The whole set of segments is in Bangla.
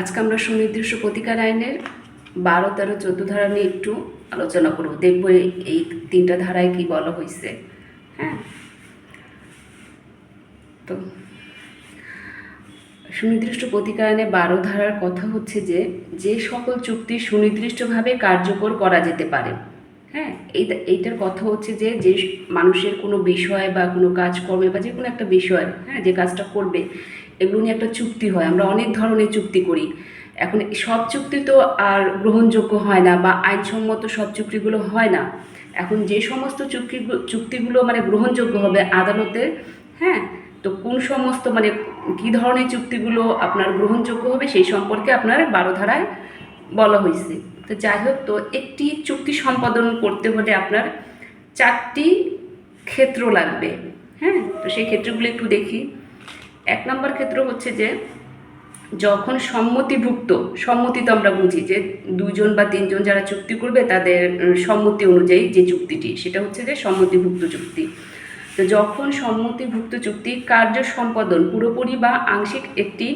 আজকে আমরা সুনির্দিষ্ট প্রতিকার আইনের 12, 13, 14 ধারা নিয়ে একটু আলোচনা করব। দেখব এই তিনটা ধারায় কি বলা হয়েছে। হ্যাঁ, তো সুনির্দিষ্ট প্রতিকার আইনে 12 ধারার কথা হচ্ছে যে যে সকল চুক্তি সুনির্দিষ্টভাবে কার্যকর করা যেতে পারে। হ্যাঁ, এইটার কথা হচ্ছে যে যে মানুষের কোনো বিষয় বা কোনো কাজকর্মে বা যে কোনো একটা বিষয়, হ্যাঁ, যে কাজটা করবে এগুলো নিয়ে একটা চুক্তি হয়। আমরা অনেক ধরনের চুক্তি করি। এখন সব চুক্তি তো আর গ্রহণযোগ্য হয় না বা আইনসম্মত সব চুক্তিগুলো হয় না। এখন যে সমস্ত চুক্তিগুলো মানে গ্রহণযোগ্য হবে আদালতে, হ্যাঁ, তো কোন সমস্ত মানে কী ধরনের চুক্তিগুলো আপনার গ্রহণযোগ্য হবে সেই সম্পর্কে আপনার 12 ধারায় বলা হয়েছে। তো যাই হোক, তো একটি চুক্তি সম্পাদন করতে হলে আপনার 4টি ক্ষেত্র লাগবে। হ্যাঁ, তো সেই ক্ষেত্রগুলো একটু দেখি। 1 নম্বর ক্ষেত্র হচ্ছে যে যখন সম্মতি তো আমরা বুঝি যে 2 জন বা 3 জন যারা চুক্তি করবে তাদের সম্মতি অনুযায়ী যে চুক্তিটি, সেটা হচ্ছে যে সম্মতিভুক্ত চুক্তি। তো যখন সম্মতিভুক্ত চুক্তি কার্য সম্পাদন পুরোপুরি বা আংশিক একটি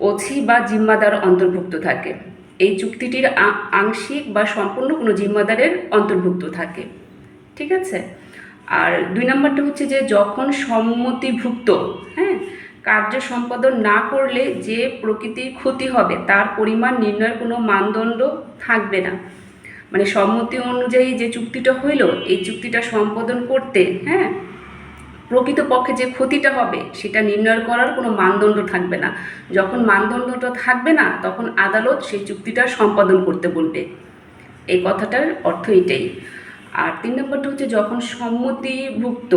অছি বা জিম্মাদার অন্তর্ভুক্ত থাকে, এই চুক্তিটির আংশিক বা সম্পূর্ণ কোনো জিম্মাদারের অন্তর্ভুক্ত থাকে। ঠিক আছে। আর 2 নম্বরটা হচ্ছে যে যখন সম্মতিভুক্ত, হ্যাঁ, কার্য সম্পাদন না করলে যে প্রকৃতির ক্ষতি হবে তার পরিমাণ নির্ণয়ের কোনো মানদণ্ড থাকবে না। মানে সম্মতি অনুযায়ী যে চুক্তিটা হইল, এই চুক্তিটা সম্পাদন করতে, হ্যাঁ, প্রকৃতপক্ষে যে ক্ষতিটা হবে সেটা নির্ণয় করার কোনো মানদণ্ড থাকবে না। যখন মানদণ্ডটা থাকবে না তখন আদালত সেই চুক্তিটা সম্পাদন করতে বলবে। এই কথাটার অর্থ এটাই। আর 3 নম্বরটা হচ্ছে যখন সম্মতিভুক্ত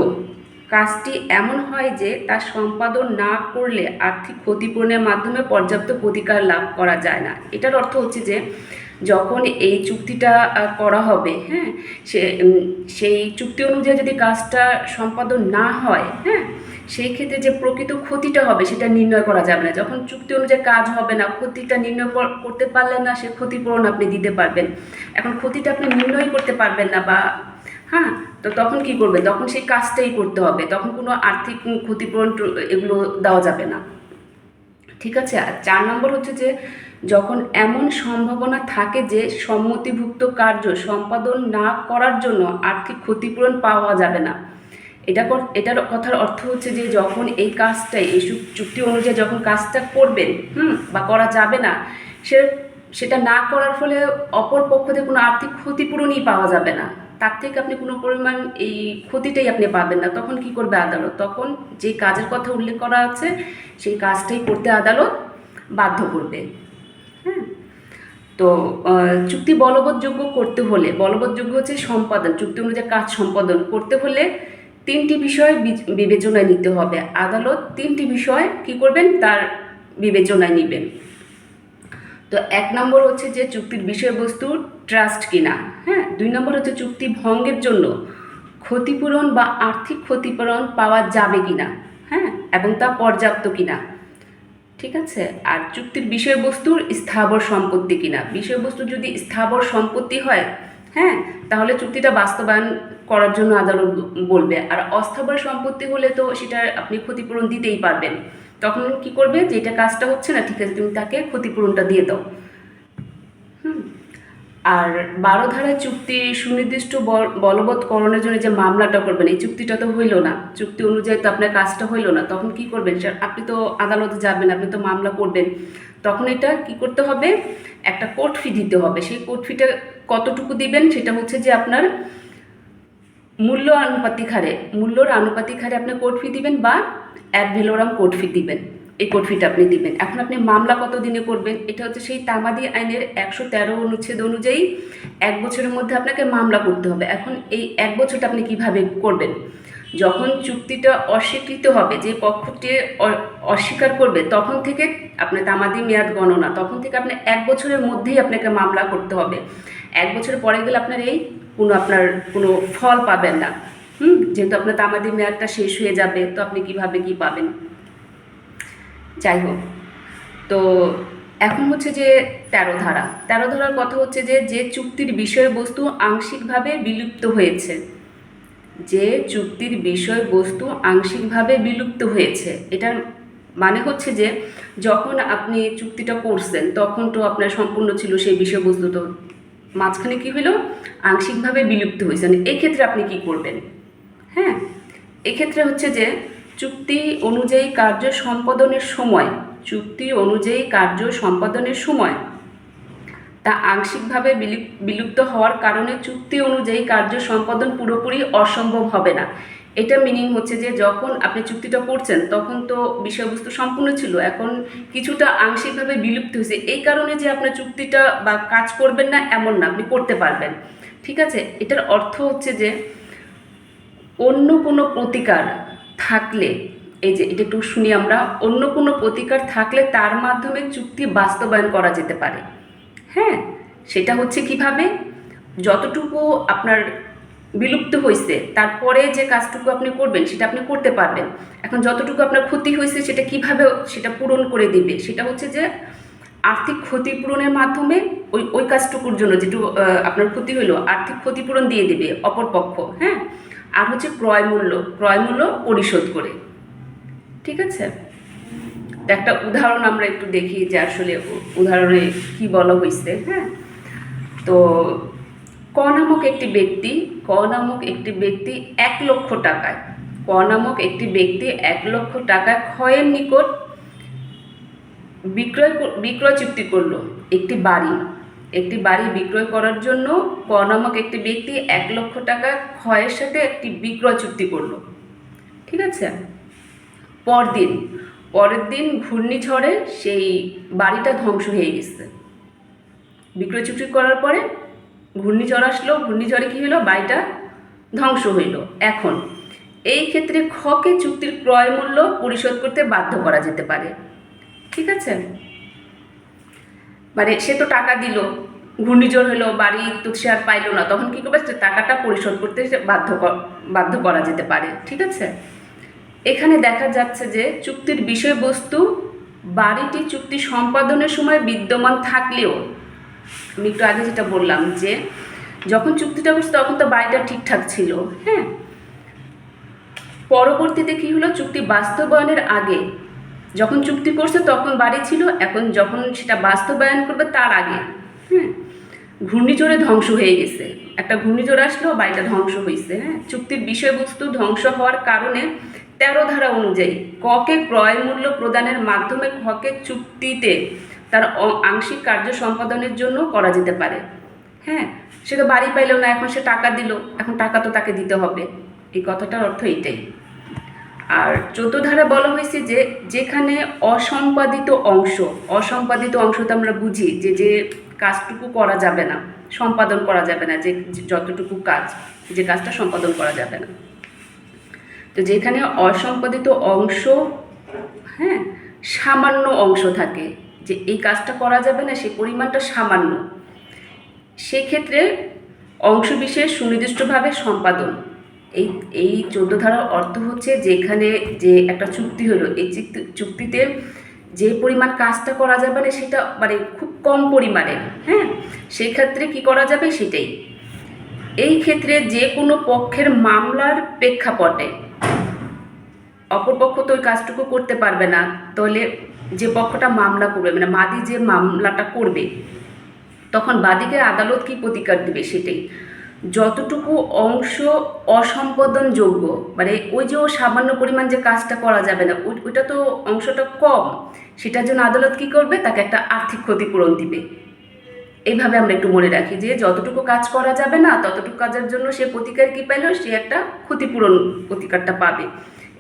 কাজটি এমন হয় যে তার সম্পাদন না করলে আর্থিক ক্ষতিপূরণের মাধ্যমে পর্যাপ্ত প্রতিকার লাভ করা যায় না। এটার অর্থ হচ্ছে যে যখন এই চুক্তিটা করা হবে, হ্যাঁ, সেই চুক্তি অনুযায়ী যদি কাজটা সম্পাদন না হয়, হ্যাঁ, সেই ক্ষেত্রে যে প্রকৃত ক্ষতিটা হবে সেটা নির্ণয় করা যাবে না। যখন চুক্তি অনুযায়ী কাজ হবে না, ক্ষতিটা নির্ণয় করতে পারলেন না, সে ক্ষতিপূরণ আপনি দিতে পারবেন। এখন ক্ষতিটা আপনি নির্ণয় করতে পারবেন না বা, হ্যাঁ, তো তখন কি করবেন? তখন সেই কাজটাই করতে হবে। তখন কোনো আর্থিক ক্ষতিপূরণ এগুলো দেওয়া যাবে না। ঠিক আছে। আর 4 নম্বর হচ্ছে যে যখন এমন সম্ভাবনা থাকে যে সম্মতিভুক্ত কার্য সম্পাদন না করার জন্য আর্থিক ক্ষতিপূরণ পাওয়া যাবে না। এটার কথার অর্থ হচ্ছে যে যখন এই কাজটাই এই চুক্তি অনুযায়ী যখন কাজটা করবেন, বা করা যাবে না, সেটা না করার ফলে অপর পক্ষ থেকে কোনো আর্থিক ক্ষতিপূরণই পাওয়া যাবে না। তার থেকে আপনি কোনো পরিমাণ এই ক্ষতিটাই আপনি পাবেন না। তখন কি করবে আদালত? তখন যে কাজের কথা উল্লেখ করা আছে সেই কাজটাই করতে আদালত বাধ্য করবে। হ্যাঁ, তো চুক্তি বলবৎযোগ্য করতে হলে, বলবৎযোগ্য হচ্ছে সম্পাদন, চুক্তি অনুযায়ী কাজ সম্পাদন করতে হলে 3টি বিষয় বিবেচনায় নিতে হবে। আদালত 3টি বিষয় কি করবেন? তার বিবেচনায় নেবেন। তো 1 নম্বর হচ্ছে যে চুক্তির বিষয়বস্তু ট্রাস্ট কিনা, হ্যাঁ। 2 নম্বর হচ্ছে চুক্তি ভঙ্গের জন্য ক্ষতিপূরণ বা আর্থিক ক্ষতিপূরণ পাওয়া যাবে কিনা, হ্যাঁ, এবং তা পর্যাপ্ত কিনা। ঠিক আছে। আর চুক্তির বিষয়বস্তুর স্থাবর সম্পত্তি কিনা। বিষয়বস্তু যদি স্থাবর সম্পত্তি হয়, হ্যাঁ, তাহলে চুক্তিটা বাস্তবায়ন করার জন্য আদালত বলবে। আর অস্থাবর সম্পত্তি হলে তো সেটা আপনি ক্ষতিপূরণ দিতেই পারবেন। তখন কি করবে? যে এটা কাজটা হচ্ছে না, ঠিক আছে, তুমি তাকে ক্ষতিপূরণটা দিয়ে দাও। আর 12 ধারায় চুক্তি সুনির্দিষ্ট বলবৎকরণের জন্য যে মামলাটা করবেন, এই চুক্তিটা তো হইল না, চুক্তি অনুযায়ী তো আপনার কাজটা হইল না, তখন কি করবেন? আপনি তো আদালতে যাবেন, আপনি তো মামলা করবেন। তখন এটা কি করতে হবে? একটা কোর্ট ফি দিতে হবে। সেই কোর্ট ফিটা কতটুকু দিবেন? সেটা হচ্ছে যে আপনার মূল্যর আনুপাতিক হারে আপনি কোর্ট ফি দিবেন বা অ্যাড ভ্যালোরাম কোর্ট ফি দিবেন। এই কোর্ট ফিটা আপনি দিবেন। এখন আপনি মামলা কত দিনে করবেন? এটা হচ্ছে সেই তামাদি আইনের 113 অনুচ্ছেদ অনুযায়ী 1 বছরের মধ্যে আপনাকে মামলা করতে হবে। এখন এই 1 বছরটা আপনি কিভাবে করবেন? যখন চুক্তিটা অস্বীকৃত হবে, যে পক্ষটি অস্বীকার করবে, তখন থেকে আপনার তামাদি মেয়াদ গণনা, তখন থেকে আপনি 1 বছরের মধ্যেই আপনাকে মামলা করতে হবে। 1 বছর পরে গেলে আপনার আপনার কোনো ফল পাবেন না। যেহেতু আপনার তামাদি মেয়াদটা শেষ হয়ে যাবে, তো আপনি কিভাবে কি পাবেন? যাই হোক, তো এখন হচ্ছে যে 13 ধারা। 13 ধারার কথা হচ্ছে যে যে চুক্তির বিষয়বস্তু আংশিকভাবে বিলুপ্ত হয়েছে, যে চুক্তির বিষয়বস্তু আংশিকভাবে বিলুপ্ত হয়েছে, এটার মানে হচ্ছে যে যখন আপনি চুক্তিটা করছেন তখন তো আপনার সম্পূর্ণ ছিল সেই বিষয়বস্তু, তো মাঝখানে কী হলো, আংশিকভাবে বিলুপ্ত হয়েছে। এই ক্ষেত্রে আপনি কি করবেন? হ্যাঁ, এক্ষেত্রে হচ্ছে যে চুক্তি অনুযায়ী কার্য সম্পাদনের সময়, চুক্তি অনুযায়ী কার্য সম্পাদনের সময় তা আংশিকভাবে বিলুপ্ত হওয়ার কারণে চুক্তি অনুযায়ী কার্য সম্পাদন পুরোপুরি অসম্ভব হবে না। এটা মিনিং হচ্ছে যে যখন আপনি চুক্তিটা করছেন তখন তো বিষয়বস্তু সম্পূর্ণ ছিল, এখন কিছুটা আংশিকভাবে বিলুপ্ত হয়েছে, এই কারণে যে আপনার চুক্তিটা বা কাজ করবেন না এমন না, আপনি করতে পারবেন। ঠিক আছে, এটার অর্থ হচ্ছে যে অন্য কোনো প্রতিকার থাকলে, এই যে এটা একটু শুনি আমরা, অন্য কোনো প্রতিকার থাকলে তার মাধ্যমে চুক্তি বাস্তবায়ন করা যেতে পারে। হ্যাঁ, সেটা হচ্ছে কিভাবে, যতটুকু আপনার বিলুপ্ত হয়েছে তারপরে যে কাজটুকু আপনি করবেন সেটা আপনি করতে পারবেন। এখন যতটুকু আপনার ক্ষতি হয়েছে সেটা কিভাবে সেটা পূরণ করে দিবে, সেটা হচ্ছে যে আর্থিক ক্ষতিপূরণের মাধ্যমে ওই ওই কাজটুকুর জন্য যেটুকু আপনার ক্ষতি হলো আর্থিক ক্ষতিপূরণ দিয়ে দিবে অপর পক্ষ। হ্যাঁ, আর হচ্ছে ক্রয় মূল্য পরিশোধ করে। ঠিক আছে, একটা উদাহরণ আমরা একটু দেখি যে আসলে উদাহরণে কি বলা হয়েছে। হ্যাঁ, তো ক নামক একটি ব্যক্তি 1,00,000 টাকায়, ক নামক একটি ব্যক্তি 1,00,000 টাকায় ক্ষয়ের নিকট বিক্রয় চুক্তি করলো একটি বাড়ি বিক্রয় করার জন্য ক নামক একটি ব্যক্তি 1,00,000 টাকা ক্ষয়ের সাথে একটি বিক্রয় চুক্তি করলো। ঠিক আছে, পরের দিন ঘূর্ণিঝড়ে সেই বাড়িটা ধ্বংস হয়ে গেছে। বিক্রয় চুক্তি করার পরে ঘূর্ণিঝড় আসলো, ঘূর্ণিঝড়ে কী হলো, বাড়িটা ধ্বংস হইল। এখন এই ক্ষেত্রে খকে চুক্তির ক্রয় মূল্য পরিশোধ করতে বাধ্য করা যেতে পারে। ঠিক আছে, মানে সে তো টাকা দিল, ঘূর্ণিঝড় হলো, বাড়ি তো সে আর পাইল না, তখন কী করবে, টাকাটা পরিশোধ করতে বাধ্য করা যেতে পারে। ঠিক আছে, এখানে দেখা যাচ্ছে যে চুক্তির বিষয়বস্তু বাড়িটি চুক্তি সম্পাদনের সময় বিদ্যমান থাকলেও, আমি একটু আগে যেটা বললাম যে যখন চুক্তিটা করছে তখন তো বাড়িটা ঠিকঠাক ছিল। হ্যাঁ, পরবর্তীতে কী হলো, চুক্তি বাস্তবায়নের আগে যখন চুক্তি করছে তখন বাড়ি ছিল, এখন যখন সেটা বাস্তবায়ন করবে তার আগে ঘূর্ণিঝড়ে ধ্বংস হয়ে গেছে, একটা ঘূর্ণিঝড় আসলো, বাড়িটা ধ্বংস হয়েছে। হ্যাঁ, চুক্তির বিষয়বস্তু ধ্বংস হওয়ার কারণে 13 ধারা অনুযায়ী ককে ক্রয় মূল্য প্রদানের মাধ্যমে খকে চুক্তিতে তার আংশিক কার্য সম্পাদনের জন্য করা যেতে পারে। হ্যাঁ, সে তো বাড়ি পাইল না, এখন সে টাকা দিল, এখন টাকা তো তাকে দিতে হবে, এই কথাটার অর্থ এইটাই। আর 14 ধারা বলা হয়েছে যে যেখানে অসম্পাদিত অংশ তো আমরা বুঝি যে কাজটুকু করা যাবে না, সম্পাদন করা যাবে না, যে যতটুকু কাজ, যে কাজটা সম্পাদন করা যাবে না, তো যেখানে অসম্পাদিত অংশ, হ্যাঁ, সামান্য অংশ থাকে, যে এই কাজটা করা যাবে না সেই পরিমাণটা সামান্য, সেক্ষেত্রে অংশবিশেষ সুনির্দিষ্টভাবে সম্পাদন। এই 14 ধারার অর্থ হচ্ছে যেখানে যে একটা চুক্তি হলো, এই চুক্তিতে যে পরিমাণ কাজটা করা যাবে না সেটা মানে খুব কম পরিমাণে, হ্যাঁ, সেই ক্ষেত্রে কী করা যাবে সেটাই। এই ক্ষেত্রে যে কোনো পক্ষের মামলার প্রেক্ষাপটে অপরপক্ষ তো ওই কাজটুকু করতে পারবে না, তাহলে যে পক্ষটা মামলা করবে, মানে বাদী যে মামলাটা করবে, তখন বাদীকে আদালত কি প্রতিকার দিবে সেটাই। যতটুকু অংশ অসম্পাদনযোগ্য, মানে ওই যে সামান্য পরিমাণ যে কাজটা করা যাবে না, ওইটা তো অংশটা কম, সেটার জন্য আদালত কি করবে, তাকে একটা আর্থিক ক্ষতিপূরণ দিবে। এইভাবে আমরা একটু মনে রাখি যে যতটুকু কাজ করা যাবে না ততটুকু কাজের জন্য সে প্রতিকার কী পাইল, সে একটা ক্ষতিপূরণ প্রতিকারটা পাবে।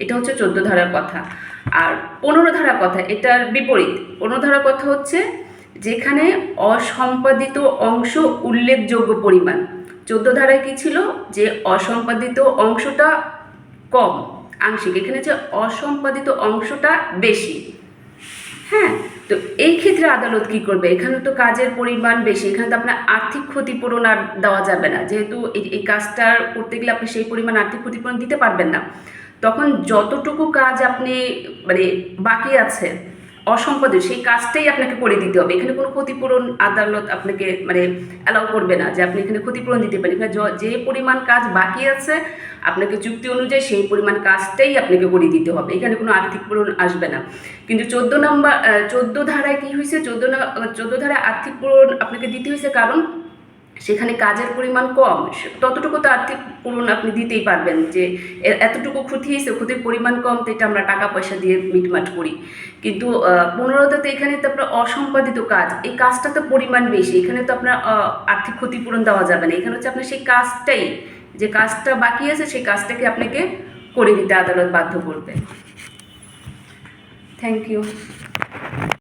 এটা হচ্ছে 14 ধারার কথা। আর 15 ধারার কথা এটার বিপরীত। 15 ধারার কথা হচ্ছে যেখানে অসম্পাদিত অংশ উল্লেখযোগ্য পরিমাণ। 14 ধারায় কী ছিল, যে অসম্পাদিত অংশটা কম, আংশিক, এখানে যে অসম্পাদিত অংশটা বেশি। হ্যাঁ, তো এই ক্ষেত্রে আদালত কি করবে, এখানে তো কাজের পরিমাণ বেশি, এখানে তো আপনার আর্থিক ক্ষতিপূরণ আর দেওয়া যাবে না, যেহেতু এই কাজটা করতে গেলে আপনি সেই পরিমাণ আর্থিক ক্ষতিপূরণ দিতে পারবেন না, তখন যতটুকু কাজ আপনি মানে বাকি আছে অসম্পাদিত সেই কাজটাই আপনাকে করে দিতে হবে। এখানে কোনো ক্ষতিপূরণ আদালত আপনাকে মানে অ্যালাউ করবে না যে আপনি এখানে ক্ষতিপূরণ দিতে পারেন। এখানে যে পরিমাণ কাজ বাকি আছে আপনাকে চুক্তি অনুযায়ী সেই পরিমাণ কাজটাই আপনাকে করে দিতে হবে, এখানে কোনো আর্থিক পূরণ আসবে না। কিন্তু 14 ধারায় কী হয়েছে, 14 ধারায় আর্থিক পূরণ আপনাকে দিতে হয়েছে, কারণ সেখানে কাজের পরিমাণ কম, ততটুকু তো আর্থিক পূরণ আপনি দিতেই পারবেন যে এতটুকু ক্ষতি হয়েছে, ক্ষতির পরিমাণ কম, তো এটা আমরা টাকা পয়সা দিয়ে মিটমাট করি। কিন্তু 15টাতে এখানে তো আপনার অসম্পাদিত কাজ, এই কাজটাতে পরিমাণ বেশি, এখানে তো আপনার আর্থিক ক্ষতিপূরণ দেওয়া যাবে না। এখানে হচ্ছে আপনার সেই কাজটাই, যে কাজটা বাকি আছে সেই কাজটাকে আপনাকে করে দিতে আদালত বাধ্য করবে। Thank you.